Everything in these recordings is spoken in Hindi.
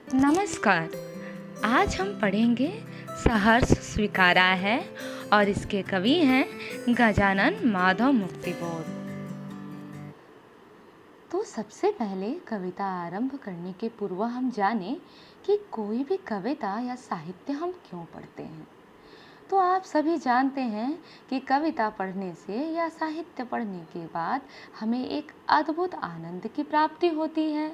नमस्कार। आज हम पढ़ेंगे सहर्ष स्वीकारा है और इसके कवि हैं गजानन माधव मुक्तिबोध। तो सबसे पहले कविता आरंभ करने के पूर्व हम जाने कि कोई भी कविता या साहित्य हम क्यों पढ़ते हैं। तो आप सभी जानते हैं कि कविता पढ़ने से या साहित्य पढ़ने के बाद हमें एक अद्भुत आनंद की प्राप्ति होती है।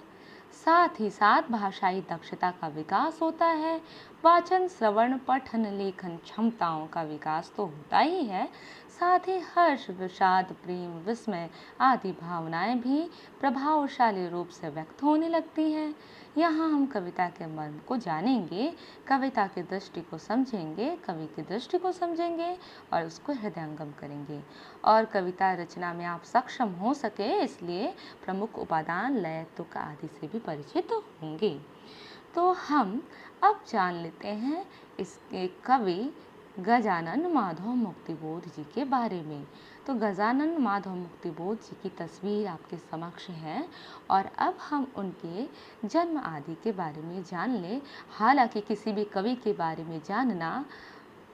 साथ ही साथ भाषाई दक्षता का विकास होता है। वाचन, श्रवण, पठन, लेखन क्षमताओं का विकास तो होता ही है, साथ ही हर्ष, विषाद, प्रेम, विस्मय आदि भावनाएं भी प्रभावशाली रूप से व्यक्त होने लगती हैं। यहाँ हम कविता के मर्म को जानेंगे, कविता की दृष्टि को समझेंगे, कवि की दृष्टि को समझेंगे और उसको हृदयंगम करेंगे। और कविता रचना में आप सक्षम हो सके इसलिए प्रमुख उपादान, लय, तुक आदि से भी परिचित होंगे। तो हम अब जान लेते हैं इसके कवि गजानन माधव मुक्तिबोध जी के बारे में। तो गजानन माधव मुक्तिबोध जी की तस्वीर आपके समक्ष है और अब हम उनके जन्म आदि के बारे में जान लें। हालांकि किसी भी कवि के बारे में जानना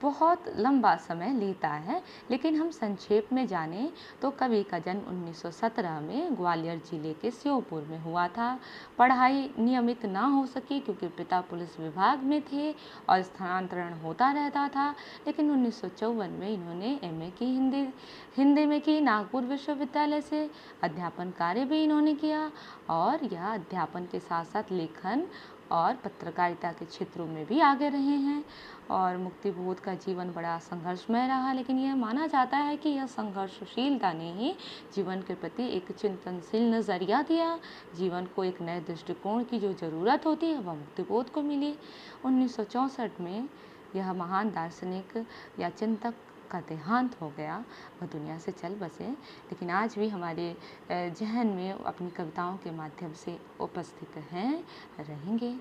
बहुत लंबा समय लेता है, लेकिन हम संक्षेप में जानें तो कवि का जन्म 1917 में ग्वालियर जिले के श्योपुर में हुआ था। पढ़ाई नियमित ना हो सकी क्योंकि पिता पुलिस विभाग में थे और स्थानांतरण होता रहता था, लेकिन 1954 में इन्होंने एमए की हिंदी में की नागपुर विश्वविद्यालय से। अध्यापन कार्य भी इन्होंने किया और यह अध्यापन के साथ साथ लेखन और पत्रकारिता के क्षेत्रों में भी आगे रहे हैं। और मुक्तिबोध का जीवन बड़ा संघर्षमय रहा, लेकिन यह माना जाता है कि यह संघर्षशीलता ने ही जीवन के प्रति एक चिंतनशील नज़रिया दिया। जीवन को एक नए दृष्टिकोण की जो ज़रूरत होती है वह मुक्तिबोध को मिली। 1964 में यह महान दार्शनिक या चिंतक का देहांत हो गया, वह दुनिया से चल बसे, लेकिन आज भी हमारे जहन में अपनी कविताओं के माध्यम से उपस्थित हैं, रहेंगे।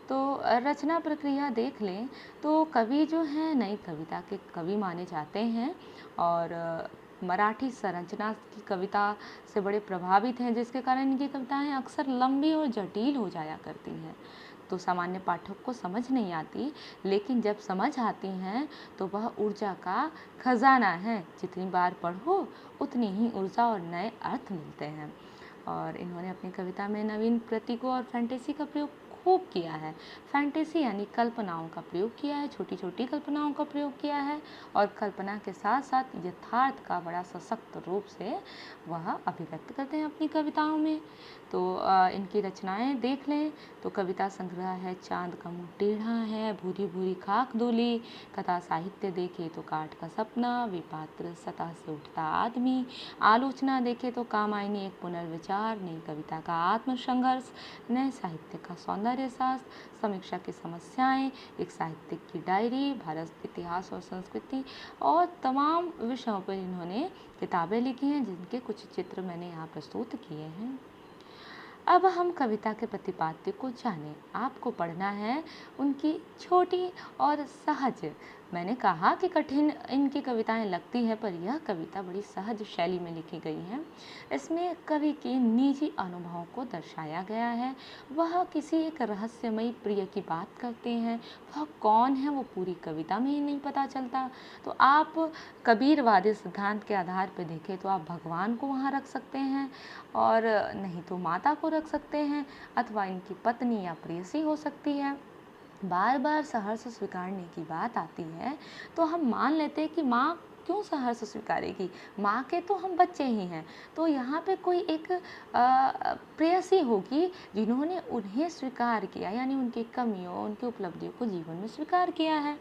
तो रचना प्रक्रिया देख लें तो कवि जो हैं नई कविता के कवि माने जाते हैं और मराठी संरचना की कविता से बड़े प्रभावित हैं, जिसके कारण इनकी कविताएं अक्सर लंबी और जटिल हो जाया करती हैं, तो सामान्य पाठक को समझ नहीं आती, लेकिन जब समझ आती हैं तो वह ऊर्जा का खजाना है। जितनी बार पढ़ो उतनी ही ऊर्जा और नए अर्थ मिलते हैं। और इन्होंने अपनी कविता में नवीन प्रतीकों और फैंटेसी का प्रयोग खूब किया है। फैंटेसी यानी कल्पनाओं का प्रयोग किया है, छोटी छोटी कल्पनाओं का प्रयोग किया है और कल्पना के साथ साथ यथार्थ का बड़ा सशक्त रूप से वह अभिव्यक्त करते हैं अपनी कविताओं में। तो इनकी रचनाएं देख लें तो कविता संग्रह है चांद का मुंह टेढ़ा है, भूरी भूरी खाक धुली, कथा साहित्य देखे तो काठ का सपना, विपात्र सतह से उठता आदमी, आलोचना देखे तो कामायनी एक पुनर्विचार, नई कविता का आत्मसंघर्ष, नए साहित्य का सौंदर्य शास्त्र, समीक्षा की समस्याएं, एक साहित्यिक की डायरी, भारत इतिहास और संस्कृति और तमाम विषयों पर इन्होंने किताबें लिखी हैं, जिनके कुछ चित्र मैंने यहाँ प्रस्तुत किए हैं। अब हम कविता के प्रतिपाद्य को जानें। आपको पढ़ना है उनकी छोटी और सहज, मैंने कहा कि कठिन इनकी कविताएं लगती हैं, पर यह कविता बड़ी सहज शैली में लिखी गई है। इसमें कवि के निजी अनुभवों को दर्शाया गया है। वह किसी एक रहस्यमयी प्रिय की बात करते हैं, वह कौन है वो पूरी कविता में ही नहीं पता चलता। तो आप कबीरवादी सिद्धांत के आधार पर देखें तो आप भगवान को वहाँ रख सकते हैं और नहीं तो माता को रख सकते हैं, अथवा इनकी पत्नी या प्रेयसी हो सकती है। बार बार सहर्ष स्वीकारने की बात आती है तो हम मान लेते हैं कि माँ क्यों सहर्ष स्वीकारेगी, माँ के तो हम बच्चे ही हैं। तो यहाँ पे कोई एक प्रेयसी होगी जिन्होंने उन्हें स्वीकार किया, यानी उनकी कमियों उनकी उपलब्धियों को जीवन में स्वीकार किया है।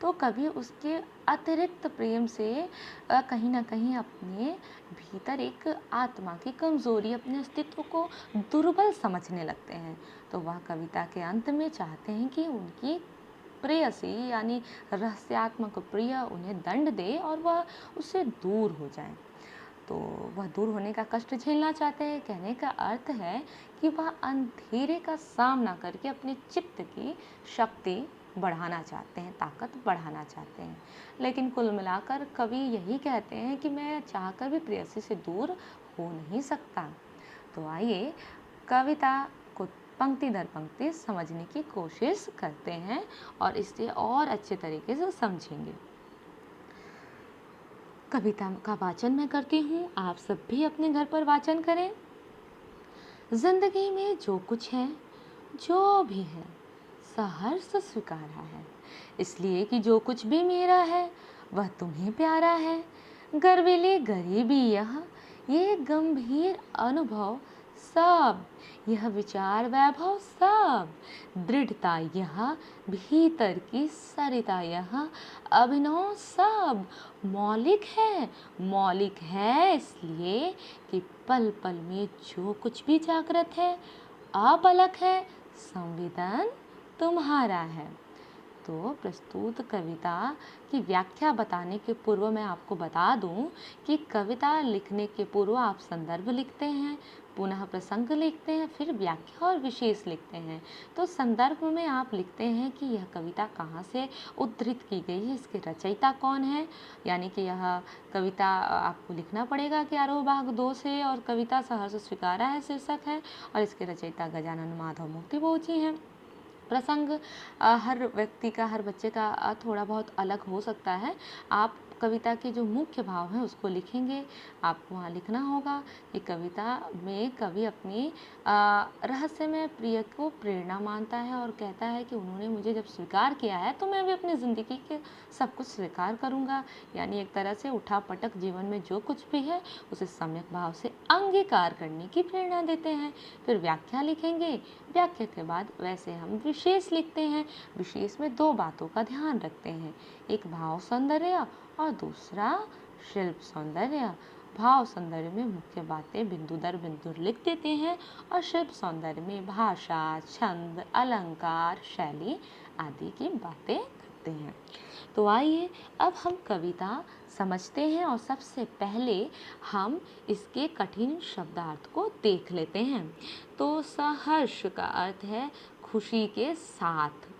तो कभी उसके अतिरिक्त प्रेम से कहीं ना कहीं अपने भीतर एक आत्मा की कमजोरी, अपने अस्तित्व को दुर्बल समझने लगते हैं। तो वह कविता के अंत में चाहते हैं कि उनकी प्रेयसी यानी रहस्यात्मक प्रिय उन्हें दंड दे और वह उससे दूर हो जाए। तो वह दूर होने का कष्ट झेलना चाहते हैं। कहने का अर्थ है कि वह अंधेरे का सामना करके अपने चित्त की शक्ति बढ़ाना चाहते हैं, ताकत बढ़ाना चाहते हैं। लेकिन कुल मिलाकर कवि यही कहते हैं कि मैं चाहकर भी प्रेयसी से दूर हो नहीं सकता। तो आइए कविता को पंक्ति दर पंक्ति समझने की कोशिश करते हैं और इसे और अच्छे तरीके से समझेंगे। कविता का वाचन मैं करती हूँ, आप सब भी अपने घर पर वाचन करें। जिंदगी में जो कुछ है, जो भी है, सहर्ष स्वीकारा है, इसलिए कि जो कुछ भी मेरा है वह तुम्हें प्यारा है। गर्वीली गरीबी ये गंभीर अनुभव सब, यह विचार वैभव सब, दृढ़ता यह भीतर की सरिता यह अभिनव सब मौलिक है इसलिए कि पल पल में जो कुछ भी जागृत है, अपलक है, संवेदन तुम्हारा है। तो प्रस्तुत कविता की व्याख्या बताने के पूर्व मैं आपको बता दूं कि कविता लिखने के पूर्व आप संदर्भ लिखते हैं, पुनः प्रसंग लिखते हैं, फिर व्याख्या और विशेष लिखते हैं। तो संदर्भ में आप लिखते हैं कि यह कविता कहाँ से उद्धृत की गई है, इसके रचयिता कौन है, यानी कि यह कविता आपको लिखना पड़ेगा कि आरोह भाग 2 से, और कविता सहर्ष स्वीकारा है शीर्षक है, और इसके रचयिता गजानन माधव मूर्ति बोची हैं। प्रसंग हर व्यक्ति का, हर बच्चे का थोड़ा बहुत अलग हो सकता है। आप कविता के जो मुख्य भाव हैं उसको लिखेंगे। आपको वहाँ लिखना होगा कि कविता में कवि अपनी रहस्यमय प्रिय को प्रेरणा मानता है और कहता है कि उन्होंने मुझे जब स्वीकार किया है तो मैं भी अपनी ज़िंदगी के सब कुछ स्वीकार करूँगा। यानी एक तरह से उठा पटक जीवन में जो कुछ भी है उसे सम्यक भाव से अंगीकार करने की प्रेरणा देते हैं। फिर व्याख्या लिखेंगे। व्याख्या के बाद वैसे हम विशेष लिखते हैं। विशेष में 2 बातों का ध्यान रखते हैं, एक भाव सौंदर्य और दूसरा शिल्प सौंदर्य। भाव सौंदर्य में मुख्य बातें बिंदु दर बिंदु लिख देते हैं और शिल्प सौंदर्य में भाषा, छंद, अलंकार, शैली आदि की बातें करते हैं। तो आइए अब हम कविता समझते हैं और सबसे पहले हम इसके कठिन शब्दार्थ को देख लेते हैं। तो सहर्ष का अर्थ है खुशी के साथ,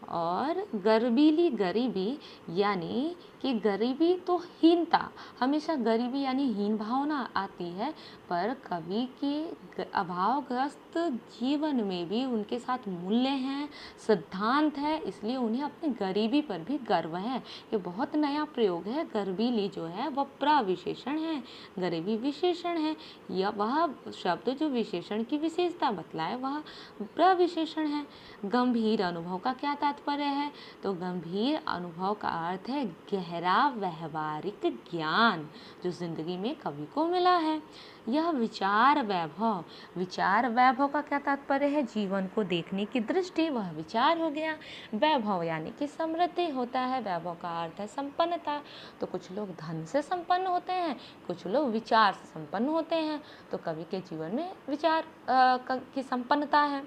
और गर्वीली गरीबी यानी कि गरीबी तो हीनता, हमेशा गरीबी यानी हीन भावना आती है, पर कवि के अभावग्रस्त जीवन में भी उनके साथ मूल्य हैं, सिद्धांत है, इसलिए उन्हें अपनी गरीबी पर भी गर्व है। ये बहुत नया प्रयोग है। गर्वीली जो है वह प्रविशेषण है, गरीबी विशेषण है, या वह शब्द जो विशेषण की विशेषता बतलाए वह प्रविशेषण है। गंभीर अनुभव का क्या तात्पर्य है? तो गंभीर अनुभव का अर्थ है गहरा व्यवहारिक ज्ञान जो जिंदगी में कवि को मिला है। यह विचार वैभव का क्या तात्पर्य है? जीवन को देखने की दृष्टि, वह विचार हो गया। वैभव यानी कि समृद्धि होता है। वैभव का अर्थ है संपन्नता। तो कुछ लोग धन से संपन्न होते हैं, कुछ लोग विचार से संपन्न होते हैं। तो कवि के जीवन में विचार की संपन्नता है।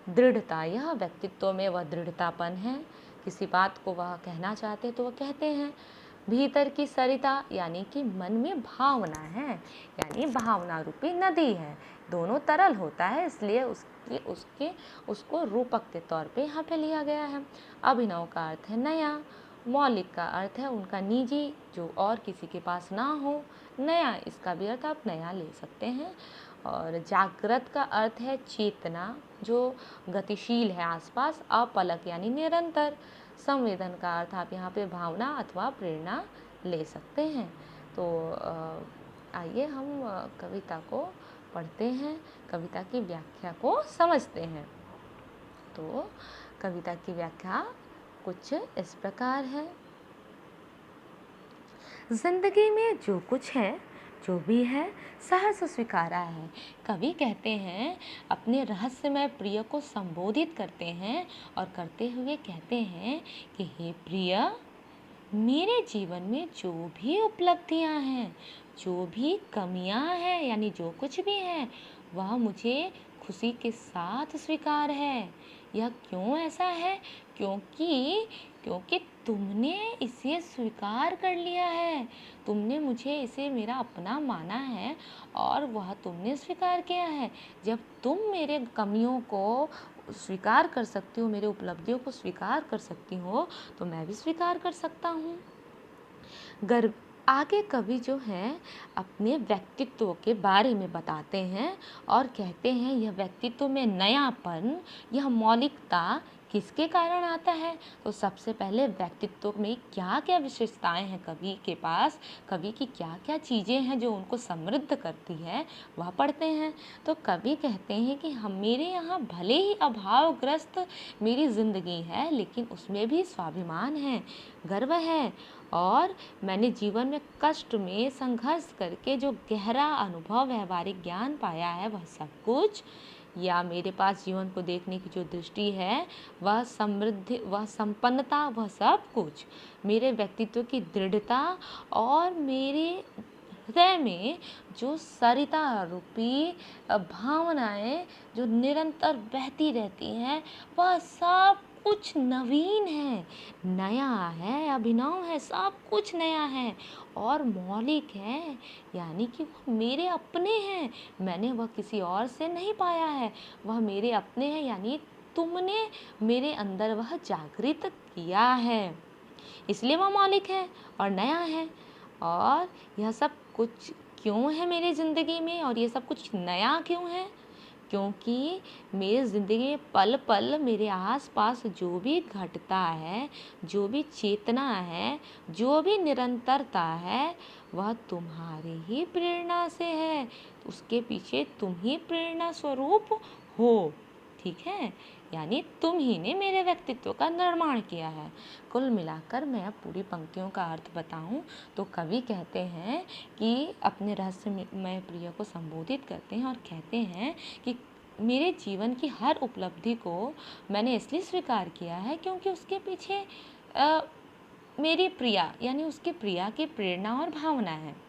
दृढ़ता, यह व्यक्तित्व में वह दृढ़तापन है, किसी बात को वह कहना चाहते तो वह कहते हैं। भीतर की सरिता यानी कि मन में भावना है, यानी भावना रूपी नदी है, दोनों तरल होता है, इसलिए उसको रूपक के तौर पे यहाँ पे लिया गया है। अभिनव का अर्थ है नया। मौलिक का अर्थ है उनका निजी, जो और किसी के पास ना हो। नया, इसका भी अर्थ आप नया ले सकते हैं। और जागृत का अर्थ है चेतना, जो गतिशील है आसपास। अपलक यानी निरंतर। संवेदन का अर्थ आप यहाँ पे भावना अथवा प्रेरणा ले सकते हैं। तो आइए हम कविता को पढ़ते हैं, कविता की व्याख्या को समझते हैं। तो कविता की व्याख्या कुछ इस प्रकार है। जिंदगी में जो कुछ है, जो भी है, सहर्ष स्वीकारा है। कवि कहते हैं, अपने रहस्यमय प्रिय को संबोधित करते हैं और करते हुए कहते हैं कि हे प्रिय, मेरे जीवन में जो भी उपलब्धियां हैं, जो भी कमियां हैं, यानी जो कुछ भी है, वह मुझे खुशी के साथ स्वीकार है। यह क्यों ऐसा है? क्योंकि तुमने इसे स्वीकार कर लिया है, तुमने मुझे इसे मेरा अपना माना है और वह तुमने स्वीकार किया है। जब तुम मेरे कमियों को स्वीकार कर सकती हो, मेरे उपलब्धियों को स्वीकार कर सकती हो, तो मैं भी स्वीकार कर सकता हूँ। आगे कवि जो है अपने व्यक्तित्व के बारे में बताते हैं और कहते हैं यह व्यक्तित्व में नयापन, यह मौलिकता किसके कारण आता है। तो सबसे पहले व्यक्तित्व में क्या क्या विशेषताएं हैं कवि के पास, कवि की क्या क्या चीज़ें हैं जो उनको समृद्ध करती है, वह पढ़ते हैं। तो कवि कहते हैं कि हम मेरे यहाँ भले ही अभावग्रस्त मेरी ज़िंदगी है, लेकिन उसमें भी स्वाभिमान है, गर्व है, और मैंने जीवन में कष्ट में संघर्ष करके जो गहरा अनुभव व्यवहारिक ज्ञान पाया है वह सब कुछ, या मेरे पास जीवन को देखने की जो दृष्टि है, वह समृद्धि, वह संपन्नता, वह सब कुछ, मेरे व्यक्तित्व की दृढ़ता और मेरे हृदय में जो सरिता रूपी भावनाएं जो निरंतर बहती रहती हैं, वह सब कुछ नवीन है, नया है, अभिनव है, सब कुछ नया है और मौलिक है, यानी कि वह मेरे अपने हैं, मैंने वह किसी और से नहीं पाया है, वह मेरे अपने हैं, यानी तुमने मेरे अंदर वह जागृत किया है, इसलिए वह मौलिक है और नया है। और यह सब कुछ क्यों है मेरी ज़िंदगी में, और ये सब कुछ नया क्यों है, क्योंकि मेरी ज़िंदगी में पल पल मेरे आसपास जो भी घटता है, जो भी चेतना है, जो भी निरंतरता है, वह तुम्हारी ही प्रेरणा से है, उसके पीछे तुम ही प्रेरणा स्वरूप हो, ठीक है, यानी तुम ही ने मेरे व्यक्तित्व का निर्माण किया है। कुल मिलाकर मैं अब पूरी पंक्तियों का अर्थ बताऊं तो कवि कहते हैं कि अपने रहस्यमय प्रिय को संबोधित करते हैं और कहते हैं कि मेरे जीवन की हर उपलब्धि को मैंने इसलिए स्वीकार किया है क्योंकि उसके पीछे अ, मेरी प्रिया यानी उसके प्रिया की प्रेरणा और भावना है।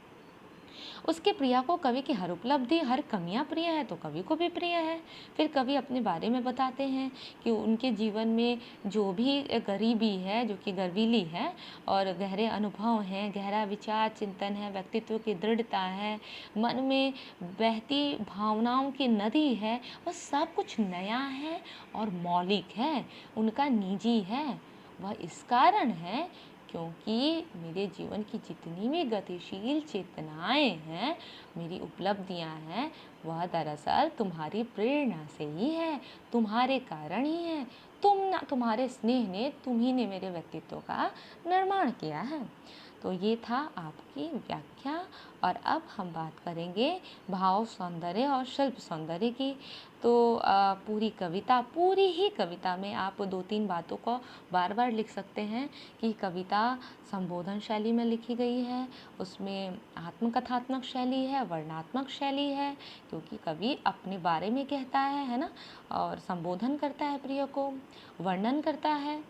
उसके प्रिया को कवि की हर उपलब्धि, हर कमियां प्रिय है तो कवि को भी प्रिय है। फिर कवि अपने बारे में बताते हैं कि उनके जीवन में जो भी गरीबी है, जो कि गर्वीली है, और गहरे अनुभव हैं, गहरा विचार चिंतन है, व्यक्तित्व की दृढ़ता है, मन में बहती भावनाओं की नदी है, वह सब कुछ नया है और मौलिक है, उनका निजी है। वह इस कारण है क्योंकि मेरे जीवन की जितनी भी गतिशील चेतनाएं हैं, मेरी उपलब्धियां हैं, वह दरअसल तुम्हारी प्रेरणा से ही है, तुम्हारे कारण ही है, तुम्हारे स्नेह ने, तुम ही ने मेरे व्यक्तित्व का निर्माण किया है। तो ये था आपकी व्याख्या। और अब हम बात करेंगे भाव सौंदर्य और शिल्प सौंदर्य की। तो पूरी ही कविता में आप 2-3 बातों को बार बार लिख सकते हैं कि कविता संबोधन शैली में लिखी गई है, उसमें आत्मकथात्मक शैली है, वर्णनात्मक शैली है, क्योंकि कवि अपने बारे में कहता है ना, और संबोधन करता है प्रिय को, वर्णन करता है,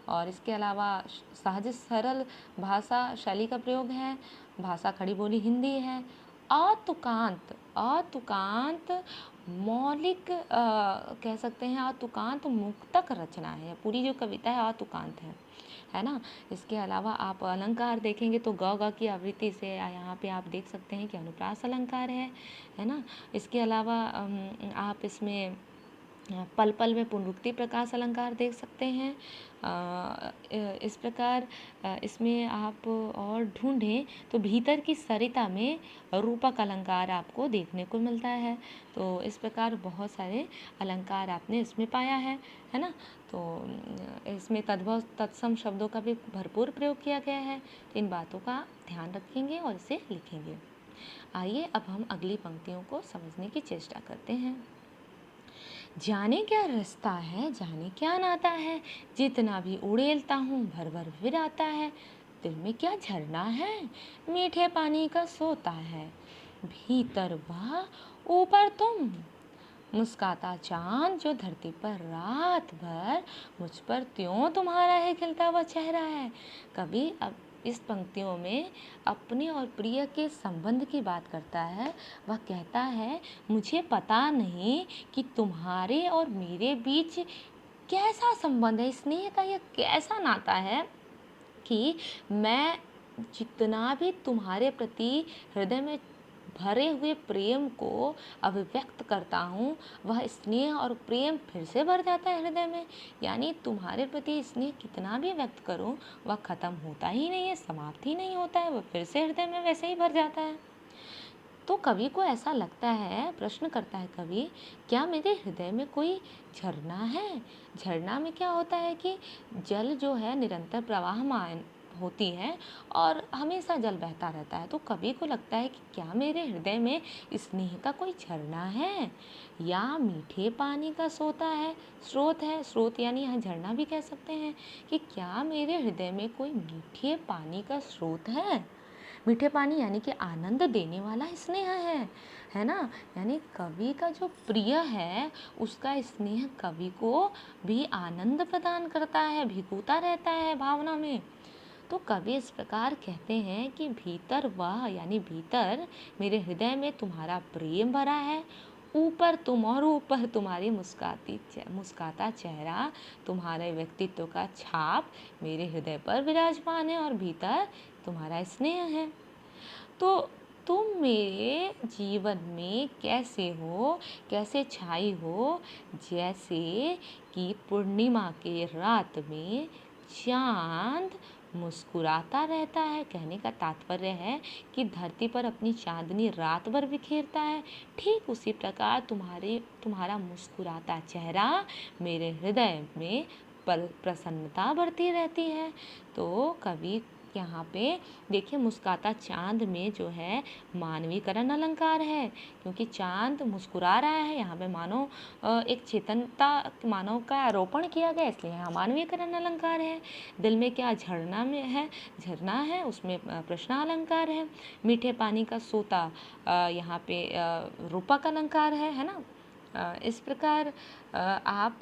और इसके अलावा सहज सरल भाषा शैली का प्रयोग है, भाषा खड़ी बोली हिंदी है, अतुकांत अतुकांत मौलिक कह सकते हैं, अतुकांत मुक्तक रचना है, पूरी जो कविता है अतुकांत है ना। इसके अलावा आप अलंकार देखेंगे तो ग की आवृत्ति से यहाँ पे आप देख सकते हैं कि अनुप्रास अलंकार है ना। इसके अलावा आप इसमें पल पल में पुनरुक्ति प्रकाश अलंकार देख सकते हैं। इस प्रकार इसमें आप और ढूंढें तो भीतर की सरिता में रूपक अलंकार आपको देखने को मिलता है। तो इस प्रकार बहुत सारे अलंकार आपने इसमें पाया है ना। तो इसमें तद्भव तत्सम शब्दों का भी भरपूर प्रयोग किया गया है। तो इन बातों का ध्यान रखेंगे और इसे लिखेंगे। आइए अब हम अगली पंक्तियों को समझने की चेष्टा करते हैं। जाने क्या रास्ता है, जाने क्या नाता है, जितना भी उड़ेलता हूँ भर भर फिर आता है। दिल में क्या झरना है, मीठे पानी का सोता है, भीतर वह ऊपर तुम। मुस्काता चांद जो धरती पर रात भर, मुझ पर त्यों तुम्हारा है खिलता हुआ चेहरा है। कभी अब इस पंक्तियों में अपने और प्रिय के संबंध की बात करता है। वह कहता है, मुझे पता नहीं कि तुम्हारे और मेरे बीच कैसा संबंध है, स्नेह का यह कैसा नाता है कि मैं जितना भी तुम्हारे प्रति हृदय में भरे हुए प्रेम को अभिव्यक्त करता हूँ, वह स्नेह और प्रेम फिर से भर जाता है हृदय में। यानी तुम्हारे प्रति स्नेह कितना भी व्यक्त करो, वह खत्म होता ही नहीं है, समाप्त ही नहीं होता है, वह फिर से हृदय में वैसे ही भर जाता है। तो कवि को ऐसा लगता है, प्रश्न करता है कवि, क्या मेरे हृदय में कोई झरना है? झरना में क्या होता है कि जल जो है निरंतर प्रवाहमान होती है और हमेशा जल बहता रहता है। तो कवि को लगता है कि क्या मेरे हृदय में स्नेह का कोई झरना है या मीठे पानी का स्रोत है। स्रोत यानी यहाँ झरना भी कह सकते हैं कि क्या मेरे हृदय में कोई मीठे पानी का स्रोत है। मीठे पानी यानी कि आनंद देने वाला स्नेह है ना। यानी कवि का जो प्रिय है उसका स्नेह कवि को भी आनंद प्रदान करता है, भिगोता रहता है भावना में। तो कवि इस प्रकार कहते हैं कि भीतर वह यानी भीतर मेरे हृदय में तुम्हारा प्रेम भरा है, ऊपर तुम और ऊपर तुम्हारी मुस्काता चेहरा, तुम्हारे व्यक्तित्व का छाप मेरे हृदय पर विराजमान है और भीतर तुम्हारा स्नेह है। तो तुम मेरे जीवन में कैसे हो, कैसे छाई हो, जैसे कि पूर्णिमा के रात में चांद मुस्कुराता रहता है। कहने का तात्पर्य है कि धरती पर अपनी चांदनी रात भर बिखेरता है, ठीक उसी प्रकार तुम्हारा मुस्कुराता चेहरा मेरे हृदय में प्रसन्नता बढ़ती रहती है। तो कवि यहाँ पे देखिए मुस्काता चांद में जो है मानवीकरण अलंकार है, क्योंकि चांद मुस्कुरा रहा है। यहाँ पे मानो एक चेतनता मानव का आरोपण किया गया, इसलिए यहाँ मानवीकरण अलंकार है। दिल में क्या झरना है उसमें प्रश्न अलंकार है। मीठे पानी का सोता यहाँ पे रूपक अलंकार है ना। इस प्रकार आप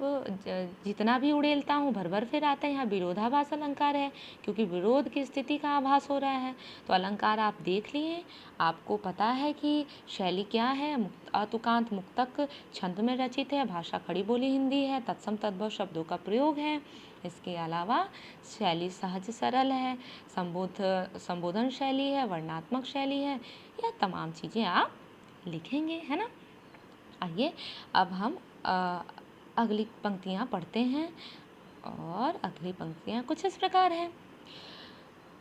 जितना भी उड़ेलता हूँ भर भर फिर आता है, यहाँ विरोधाभास अलंकार है, क्योंकि विरोध की स्थिति का आभास हो रहा है। तो अलंकार आप देख लिए, आपको पता है कि शैली क्या है। तुकांत मुक्तक छंद में रचित है, भाषा खड़ी बोली हिंदी है, तत्सम तद्भव शब्दों का प्रयोग है। इसके अलावा शैली सहज सरल है, संबोधन शैली है, वर्णात्मक शैली है। यह तमाम चीज़ें आप लिखेंगे, है ना। आइए अब हम अगली पंक्तियाँ पढ़ते हैं और अगली पंक्तियाँ कुछ इस प्रकार हैं।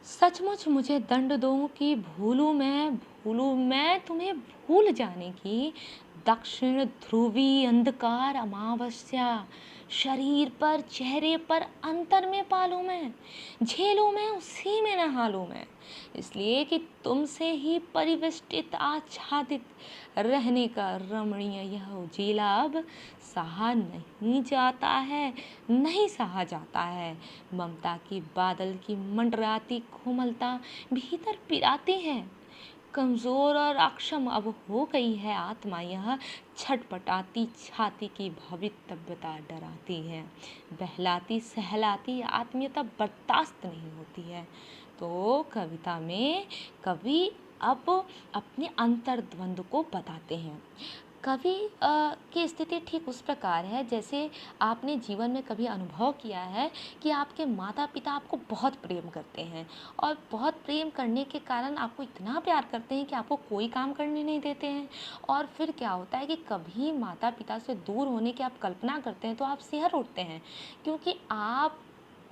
सचमुच मुझे दंड दो कि भूलूं मैं तुम्हें भूल जाने की। दक्षिण ध्रुवी अंधकार अमावस्या, शरीर पर चेहरे पर अंतर में पालूं मैं, झेलूं मैं उसी में नहालूं मैं। इसलिए कि तुमसे ही परिवेष्टित आच्छादित रहने का रमणीय यह उजीला अब सहा नहीं जाता है, नहीं सहा जाता है। ममता की बादल की मंडराती कोमलता भीतर पिराती है। कमजोर और अक्षम अब हो गई है आत्मा, यह छटपटाती छाती की भवितव्यता डराती है। बहलाती सहलाती आत्मीयता बर्दाश्त नहीं होती है। तो कविता में कवि अब अपने अंतर्द्वंद को बताते हैं। कवि की स्थिति ठीक उस प्रकार है जैसे आपने जीवन में कभी अनुभव किया है कि आपके माता पिता आपको बहुत प्रेम करते हैं और बहुत प्रेम करने के कारण आपको इतना प्यार करते हैं कि आपको कोई काम करने नहीं देते हैं। और फिर क्या होता है कि कभी माता पिता से दूर होने की आप कल्पना करते हैं तो आप सिहर उठते हैं, क्योंकि आप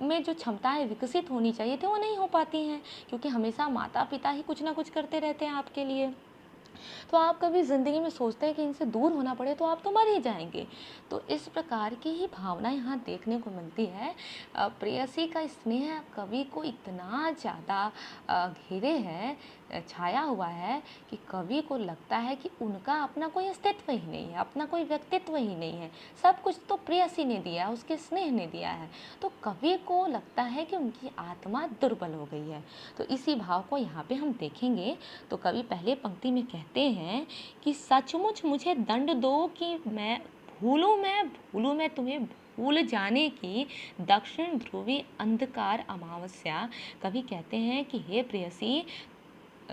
में जो क्षमताएं विकसित होनी चाहिए थी वो नहीं हो पाती हैं, क्योंकि हमेशा माता पिता ही कुछ ना कुछ करते रहते हैं आपके लिए। तो आप कभी ज़िंदगी में सोचते हैं कि इनसे दूर होना पड़े तो आप तो मर ही जाएंगे। तो इस प्रकार की ही भावना यहाँ देखने को मिलती है। प्रेयसी का स्नेह कवि को इतना ज़्यादा घेरे है, छाया हुआ है कि कवि को लगता है कि उनका अपना कोई अस्तित्व ही नहीं है, अपना कोई व्यक्तित्व ही नहीं है। सब कुछ तो प्रेयसी ने दिया है, उसके स्नेह ने दिया है। तो कवि को लगता है कि उनकी आत्मा दुर्बल हो गई है। तो इसी भाव को यहाँ पे हम देखेंगे। तो कवि पहले पंक्ति में कहते हैं कि सचमुच मुझे दंड दो कि मैं भूलूं मैं तुम्हें भूल जाने की। दक्षिण ध्रुवी अंधकार अमावस्या, कवि कहते हैं कि हे प्रेयसी,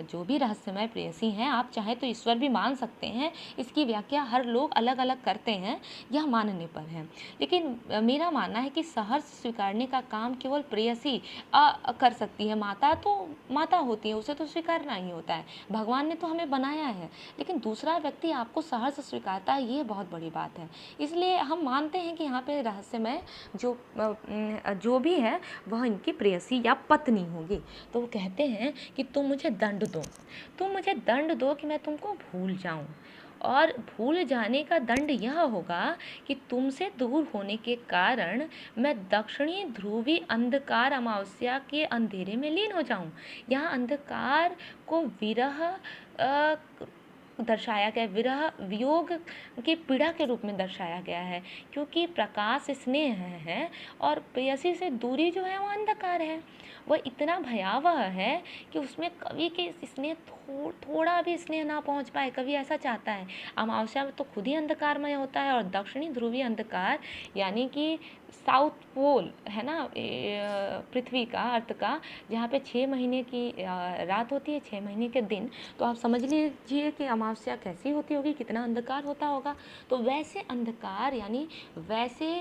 जो भी रहस्यमय प्रेयसी हैं, आप चाहे तो ईश्वर भी मान सकते हैं। इसकी व्याख्या हर लोग अलग अलग करते हैं, यह मानने पर है। लेकिन मेरा मानना है कि सहर्ष स्वीकारने का काम केवल प्रेयसी कर सकती है। माता तो माता होती है, उसे तो स्वीकारना ही होता है, भगवान ने तो हमें बनाया है। लेकिन दूसरा व्यक्ति आपको सहर्ष स्वीकारता है, ये बहुत बड़ी बात है। इसलिए हम मानते हैं कि यहाँ पे रहस्यमय जो भी है वह इनकी प्रेयसी या पत्नी होगी। तो वो कहते हैं कि तुम मुझे दंड दो, तुम मुझे दंड दो कि मैं तुमको भूल जाऊं। और भूल जाने का दंड यह होगा कि तुमसे दूर होने के कारण मैं दक्षिणी ध्रुवी अंधकार अमावस्या के अंधेरे में लीन हो जाऊं। यहाँ अंधकार को विरह दर्शाया गया, विरह वियोग की पीड़ा के रूप में दर्शाया गया है, क्योंकि प्रकाश स्नेह है और प्रेयसी से दूरी जो है वो अंधकार है। वह इतना भयावह है कि उसमें कवि के स्नेह थोड़ा भी स्नेह ना पहुंच पाए। कवि ऐसा चाहता है, अमावस्या में तो खुद ही अंधकारमय होता है, और दक्षिणी ध्रुवीय अंधकार यानी कि साउथ पोल है ना पृथ्वी का, अर्थ का, जहाँ पे 6 महीने की रात होती है, 6 महीने के दिन। तो आप समझ लीजिए कि अमावस्या कैसी होती होगी, कितना अंधकार होता होगा। तो वैसे अंधकार यानी वैसे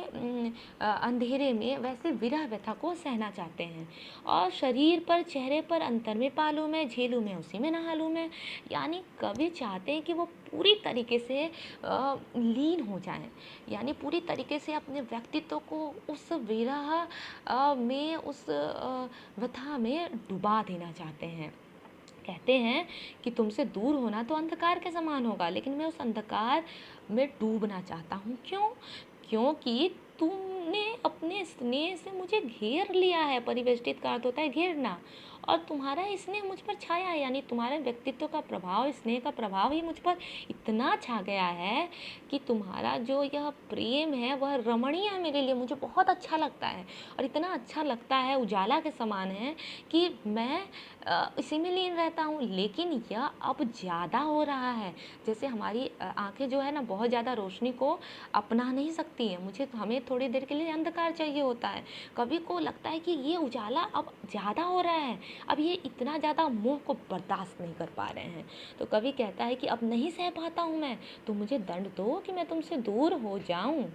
अंधेरे में वैसे विरह व्यथा को सहना चाहते हैं। और शरीर पर, चेहरे पर अंतर में पालूं मैं, झेलूं मैं उसी में नहालूं मैं। यानी कवि चाहते हैं कि वो पूरी तरीके से लीन हो जाएं, यानी पूरी तरीके से अपने व्यक्तित्व को उस विरह में, उस व्यथा में डुबा देना चाहते हैं। कहते हैं कि तुमसे दूर होना तो अंधकार के समान होगा, लेकिन मैं उस अंधकार में डूबना चाहता हूँ। क्यों? क्योंकि तुमने अपने स्नेह से मुझे घेर लिया है। परिवेष्टित का अर्थ होता है घेरना, और तुम्हारा स्नेह मुझ पर छाया है, यानी तुम्हारे व्यक्तित्व का प्रभाव, स्नेह का प्रभाव ही मुझ पर इतना छा गया है कि तुम्हारा जो यह प्रेम है वह रमणीय है मेरे लिए, मुझे बहुत अच्छा लगता है। और इतना अच्छा लगता है, उजाला के समान है कि मैं इसी में लीन रहता हूँ। लेकिन यह अब ज़्यादा हो रहा है, जैसे हमारी आंखें जो है ना बहुत ज़्यादा रोशनी को अपना नहीं सकती हैं। हमें थोड़ी देर के लिए अंधकार चाहिए होता है। कवि को लगता है कि ये उजाला अब ज़्यादा हो रहा है, अब ये इतना ज़्यादा मोह को बर्दाश्त नहीं कर पा रहे हैं। तो कवि कहता है कि अब नहीं सह पाता हूँ मैं, तो मुझे दंड दो कि मैं तुमसे दूर हो जाऊँ।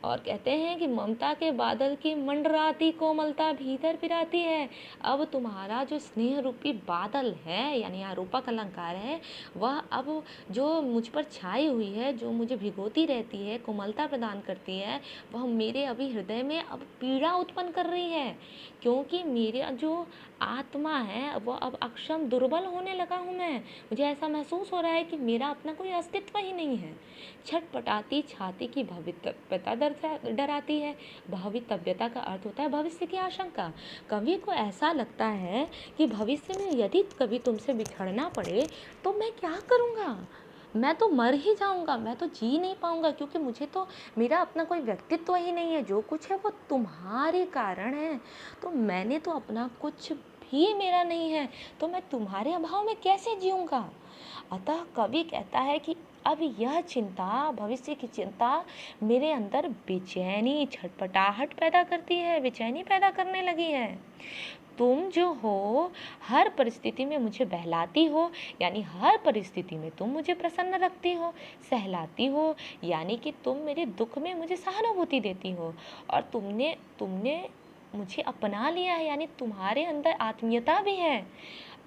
और कहते हैं कि ममता के बादल की मंडराती कोमलता भीतर पिराती है। अब तुम्हारा जो स्नेह रूपी बादल है, यानी यहाँ रूपक अलंकार है, वह अब जो मुझ पर छाई हुई है, जो मुझे भिगोती रहती है, कोमलता प्रदान करती है, वह मेरे अभी हृदय में अब पीड़ा उत्पन्न कर रही है। क्योंकि मेरा जो आत्मा है वह अब अक्षम, दुर्बल होने लगा हूँ मैं। मुझे ऐसा महसूस हो रहा है कि मेरा अपना कोई अस्तित्व ही नहीं है। छटपटाती छाती की भवितव्यता डराती है। भवितव्यता का अर्थ होता है भविष्य की आशंका। कवि को ऐसा लगता है कि भविष्य में यदि कभी तुमसे बिछड़ना पड़े तो मैं क्या करूँगा, मैं तो मर ही जाऊंगा, मैं तो जी नहीं पाऊंगा, क्योंकि मुझे तो मेरा अपना कोई व्यक्तित्व ही नहीं है। जो कुछ है वो तुम्हारे कारण है, तो मैंने तो अपना कुछ भी मेरा नहीं है, तो मैं तुम्हारे अभाव में कैसे जीऊंगा। अतः कवि कहता है कि अब यह चिंता, भविष्य की चिंता मेरे अंदर बेचैनी, छटपटाहट पैदा करती है, बेचैनी पैदा करने लगी है। तुम जो हो हर परिस्थिति में मुझे बहलाती हो, यानी हर परिस्थिति में तुम मुझे प्रसन्न रखती हो। सहलाती हो यानी कि तुम मेरे दुख में मुझे सहानुभूति देती हो। और तुमने तुमने मुझे अपना लिया है, यानी तुम्हारे अंदर आत्मीयता भी है।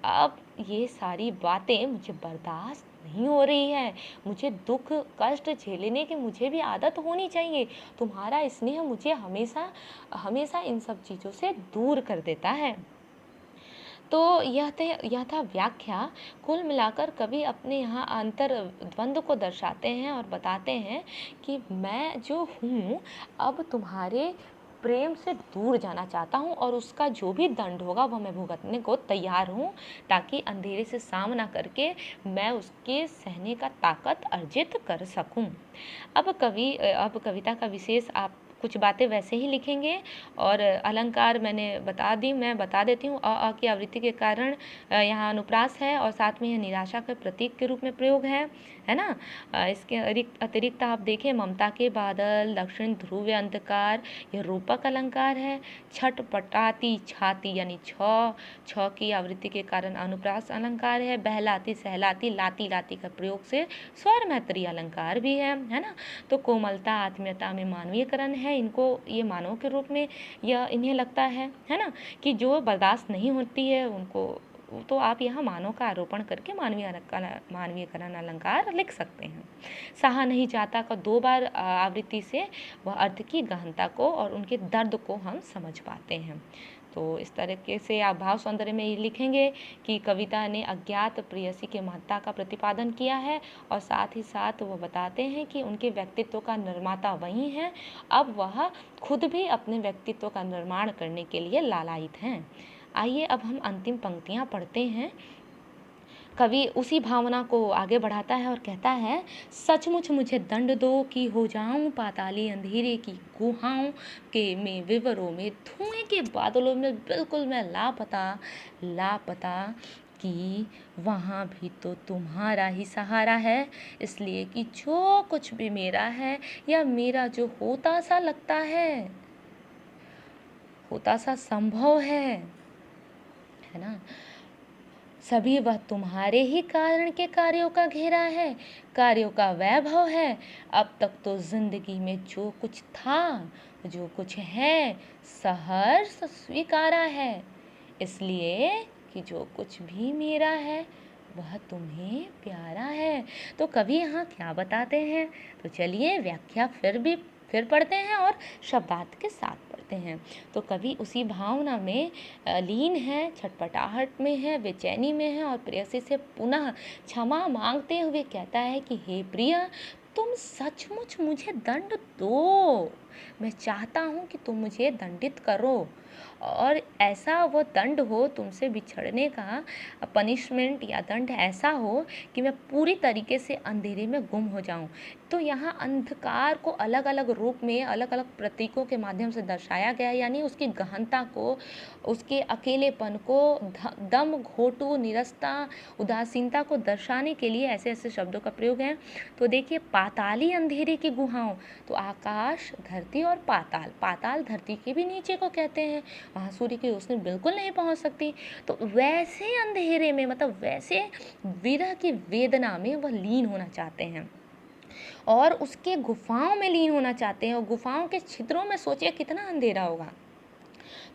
अब ये सारी बातें मुझे बर्दाश्त नहीं हो रही है। मुझे दुख कष्ट झेलने की मुझे भी आदत होनी चाहिए। तुम्हारा स्नेह मुझे हमेशा हमेशा इन सब चीज़ों से दूर कर देता है। तो यह था व्याख्या। कुल मिलाकर कवि अपने यहाँ अंतर द्वंद्व को दर्शाते हैं और बताते हैं कि मैं जो हूँ अब तुम्हारे प्रेम से दूर जाना चाहता हूँ, और उसका जो भी दंड होगा वह मैं भुगतने को तैयार हूँ, ताकि अंधेरे से सामना करके मैं उसके सहने का ताकत अर्जित कर सकूँ। अब कविता का विशेष आप कुछ बातें वैसे ही लिखेंगे। और अलंकार मैं बता देती हूँ। अ की आवृत्ति के कारण यहाँ अनुप्रास है और साथ में यह निराशा के प्रतीक के रूप में प्रयोग है ना। इसके अतिरिक्त आप देखें, ममता के बादल, दक्षिण ध्रुव अंधकार, यह रूपक अलंकार है। छटपटाती छाती यानी छ की आवृत्ति के कारण अनुप्रास अलंकार है। बहलाती सहलाती लाती लाती का प्रयोग से स्वर मैत्री अलंकार भी है ना। तो कोमलता आत्मीयता में मानवीयकरण है। इनको ये मानव के रूप में यह इन्हें लगता है ना, कि जो बर्दाश्त नहीं होती है उनको, तो आप यहाँ मानव का आरोपण करके मानवीयकरण अलंकार लिख सकते हैं। सहा नहीं जाता का 2 बार आवृत्ति से वह अर्थ की गहनता को और उनके दर्द को हम समझ पाते हैं। तो इस तरीके से आप भाव सौंदर्य में ये लिखेंगे कि कविता ने अज्ञात प्रेयसी के महत्ता का प्रतिपादन किया है और साथ ही साथ वो बताते हैं कि उनके व्यक्तित्व का निर्माता वही है, अब वह खुद भी अपने व्यक्तित्व का निर्माण करने के लिए लालायित हैं। आइए अब हम अंतिम पंक्तियाँ पढ़ते हैं। कवि उसी भावना को आगे बढ़ाता है और कहता है, सचमुच मुझे दंड दो कि हो जाऊं पाताली अंधेरे की गुहाओं के में विवरों में, धुएं के बादलों में बिल्कुल मैं लापता कि वहाँ भी तो तुम्हारा ही सहारा है। इसलिए कि जो कुछ भी मेरा है या मेरा जो होता सा लगता है, होता सा संभव है ना, सभी वह तुम्हारे ही कारण के कार्यों का घेरा है, कार्यों का वैभव है। अब तक तो जिंदगी में जो कुछ था, जो कुछ है, सहर्ष स्वीकारा है। इसलिए कि जो कुछ भी मेरा है वह तुम्हें प्यारा है। तो कवि यहाँ क्या बताते हैं, तो चलिए व्याख्या फिर पढ़ते हैं और शब्दार्थ के साथ पढ़ते हैं। तो कवि उसी भावना में लीन है, छटपटाहट में है, बेचैनी में है और प्रेयसी से पुनः क्षमा मांगते हुए कहता है कि हे प्रिय, तुम सचमुच मुझे दंड दो। मैं चाहता हूँ कि तुम मुझे दंडित करो और ऐसा वो दंड हो तुमसे बिछड़ने का, पनिशमेंट या दंड ऐसा हो कि मैं पूरी तरीके से अंधेरे में गुम हो जाऊं। तो यहाँ अंधकार को अलग अलग रूप में, अलग अलग प्रतीकों के माध्यम से दर्शाया गया है, यानी उसकी गहनता को, उसके अकेलेपन को, दम घोटू निरस्ता उदासीनता को दर्शाने के लिए ऐसे ऐसे शब्दों का प्रयोग है। तो देखिए, पाताली अंधेरे की गुहाओं, तो आकाश, धरती और पाताल, पाताल धरती के भी नीचे को कहते हैं, वहाँ सूर्य की रोशनी बिल्कुल नहीं पहुँच सकती। तो वैसे अंधेरे में, मतलब वैसे विरह की वेदना में वह लीन होना चाहते हैं और उसके गुफाओं में लीन होना चाहते हैं, और गुफाओं के छिद्रों में सोचिए कितना अंधेरा होगा।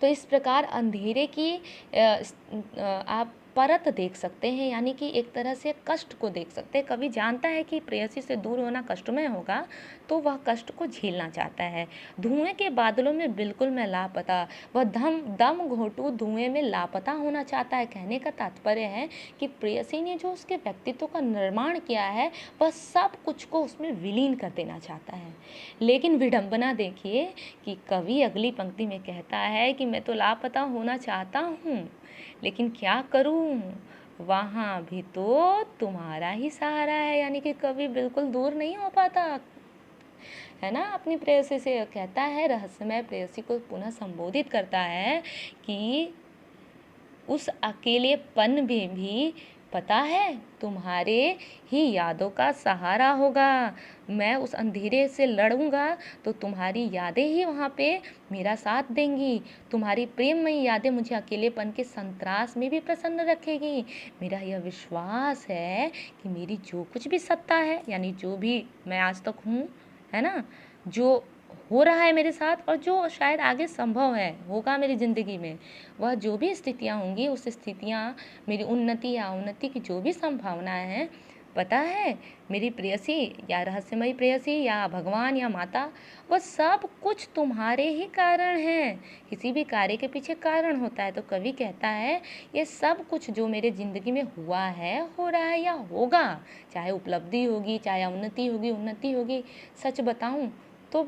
तो इस प्रकार अंधेरे की आप परत देख सकते हैं, यानी कि एक तरह से कष्ट को देख सकते हैं। कवि जानता है कि प्रेयसी से दूर होना कष्टमय होगा, तो वह कष्ट को झेलना चाहता है। धुएं के बादलों में बिल्कुल मैं लापता, वह दम घोटू धुएं में लापता होना चाहता है। कहने का तात्पर्य है कि प्रेयसी ने जो उसके व्यक्तित्व का निर्माण किया है, वह सब कुछ को उसमें विलीन कर देना चाहता है। लेकिन विडंबना देखिए कि कवि अगली पंक्ति में कहता है कि मैं तो लापता होना चाहता हूँ, लेकिन क्या करूँ, वहाँ भी तो तुम्हारा ही सहारा है। यानी कि कवि बिल्कुल दूर नहीं हो पाता है ना अपनी प्रेयसी से। कहता है, रहस्यमय प्रेयसी को पुनः संबोधित करता है कि उस अकेलेपन में भी पता है तुम्हारे ही यादों का सहारा होगा। मैं उस अंधेरे से लड़ूंगा तो तुम्हारी यादें ही वहाँ पे मेरा साथ देंगी। तुम्हारी प्रेममयी यादें मुझे अकेलेपन के संतरास में भी प्रसन्न रखेगी। मेरा यह विश्वास है कि मेरी जो कुछ भी सत्ता है, यानी जो भी मैं आज तक हूँ, है ना, जो हो रहा है मेरे साथ और जो शायद आगे संभव है होगा मेरी ज़िंदगी में, वह जो भी स्थितियाँ होंगी, उस स्थितियाँ, मेरी उन्नति या अवनति की जो भी संभावनाएं हैं, पता है मेरी प्रेयसी या रहस्यमयी प्रेयसी या भगवान या माता, वह सब कुछ तुम्हारे ही कारण है। किसी भी कार्य के पीछे कारण होता है। तो कवि कहता है, ये सब कुछ जो मेरे ज़िंदगी में हुआ है, हो रहा है या होगा, चाहे उपलब्धि होगी, चाहे अवनति होगी, उन्नति होगी, सच बताऊं तो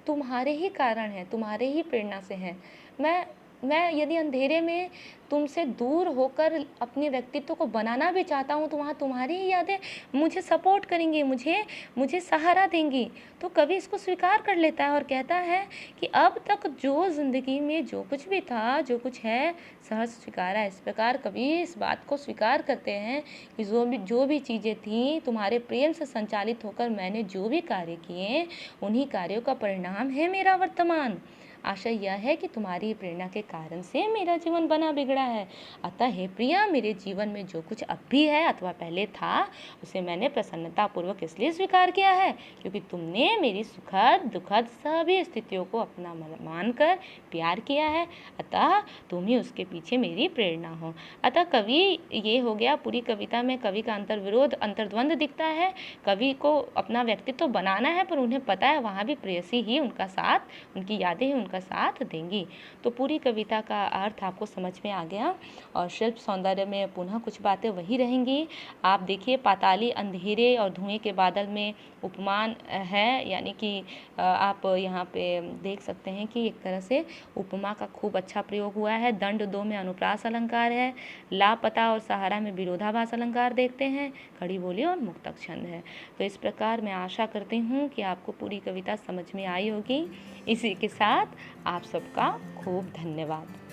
तुम्हारे ही कारण है, तुम्हारे ही प्रेरणा से है। मैं मैं यदि अंधेरे में तुमसे दूर होकर अपने व्यक्तित्व को बनाना भी चाहता हूँ, तो वहाँ तुम्हारी ही यादें मुझे सपोर्ट करेंगी, मुझे मुझे सहारा देंगी। तो कवि इसको स्वीकार कर लेता है और कहता है कि अब तक जो ज़िंदगी में जो कुछ भी था, जो कुछ है, सहज स्वीकारा। इस प्रकार कवि इस बात को स्वीकार करते हैं कि जो भी चीज़ें थीं, तुम्हारे प्रेम से संचालित होकर मैंने जो भी कार्य किए, उन्हीं कार्यों का परिणाम है मेरा वर्तमान। आशा यह है कि तुम्हारी प्रेरणा के कारण से मेरा जीवन बना बिगड़ा है। अतः हे प्रिया, मेरे जीवन में जो कुछ अब भी है अथवा पहले था, उसे मैंने प्रसन्नतापूर्वक इसलिए स्वीकार किया है क्योंकि तुमने मेरी सुखद दुखद सभी स्थितियों को अपना मानकर प्यार किया है। अतः तुम ही उसके पीछे मेरी प्रेरणा हो। अतः कवि, ये हो गया पूरी कविता में कवि का अंतर्विरोध, अंतर्द्वंद दिखता है। कवि को अपना व्यक्तित्व बनाना है, पर उन्हें पता है वहाँ भी प्रेयसी ही उनका साथ, उनकी यादें ही उनका साथ देंगी। तो पूरी कविता का अर्थ आपको समझ में आ गया और शिल्प सौंदर्य में पुनः कुछ बातें वही रहेंगी। आप देखिए, पाताली अंधेरे और धुएं के बादल में उपमान है, यानी कि आप यहाँ पे देख सकते हैं कि एक तरह से उपमा का खूब अच्छा प्रयोग हुआ है। दंड दो में अनुप्रास अलंकार है, लापता और सहारा में विरोधाभास अलंकार देखते हैं, खड़ी बोली और मुक्तक छंद है। तो इस प्रकार मैं आशा करती हूँ कि आपको पूरी कविता समझ में आई होगी। इसी के साथ आप सबका खूब धन्यवाद।